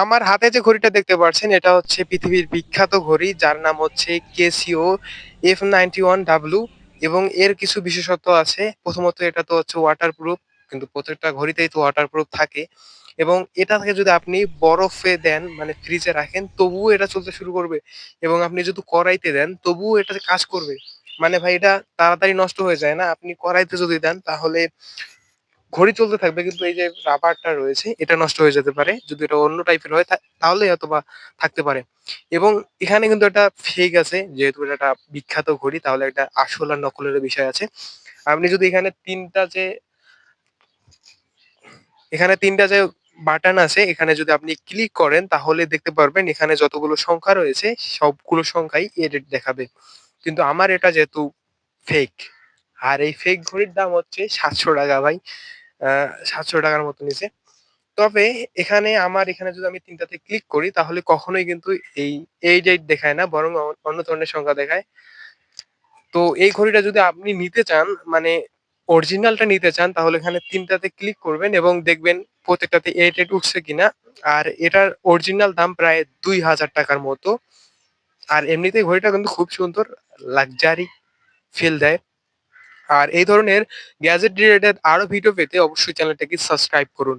আমার হাতে যে ঘড়িটা দেখতে পাচ্ছেন এটা হচ্ছে পৃথিবীর বিখ্যাত ঘড়ি যার নাম হচ্ছে Casio F91W এবং এর কিছু বিশেষত্ব আছে। প্রথমত এটা তো হচ্ছে ওয়াটারপ্রুফ কিন্তু প্রত্যেকটা ঘড়িতেই তো ওয়াটারপ্রুফ থাকে এবং এটাকে যদি আপনি বরফে দেন মানে ফ্রিজে রাখেন তবুও এটা চলতে শুরু করবে এবং আপনি যদি কড়াইতে দেন তবুও এটা কাজ করবে। মানে ভাই এটা তাড়াতাড়ি নষ্ট হয়ে যায় না। আপনি কড়াইতে যদি দেন তাহলে ঘড়ি চলতে থাকবে কিন্তু এই যে রাবারটা রয়েছে এটা নষ্ট হয়ে যেতে পারে। যদি এটা অন্য টাইপের হয় তাহলে হয়তোবা থাকতে পারে। এবং এখানে কিন্তু একটা ফেক আছে। যেহেতু এটা একটা বিখ্যাত ঘড়ি তাহলে একটা আসল আর নকলেরও বিষয় আছে। আপনি যদি এখানে ৩ টা যে বাটন আছে এখানে যদি আপনি ক্লিক করেন তাহলে দেখতে পারবেন এখানে যতগুলো সংখ্যা রয়েছে সবগুলো সংখ্যাই এডিট দেখাবে। কিন্তু আমার এটা যেহেতু ফেক আর এই ফেক ঘড়ির দাম হচ্ছে ৳৭০০ ভাই। আ ৳৭০০ মতো নিছে। তবে আমার এখানে যদি আমি ৩ টাতে ক্লিক করি তাহলে কখনোই কিন্তু এই ডেট দেখায় না বরং অন্য ধরনের সংখ্যা দেখায়। তো এই ঘড়িটা যদি আপনি নিতে চান মানে অরিজিনালটা নিতে চান তাহলে এখানে ৩ টাতে ক্লিক করবেন এবং দেখবেন প্রত্যেকটাতে এ ডেট উঠছে কিনা। আর এটার অরিজিনাল দাম প্রায় ৳২,০০০ মতো। আর এমনিতেই ঘড়িটা কিন্তু খুব সুন্দর লাক্সারি ফিল দেয়। আর এই ধরনের গ্যাজেট রিলেটেড আরো ভিডিও পেতে অবশ্যই চ্যানেলটাকে সাবস্ক্রাইব করুন।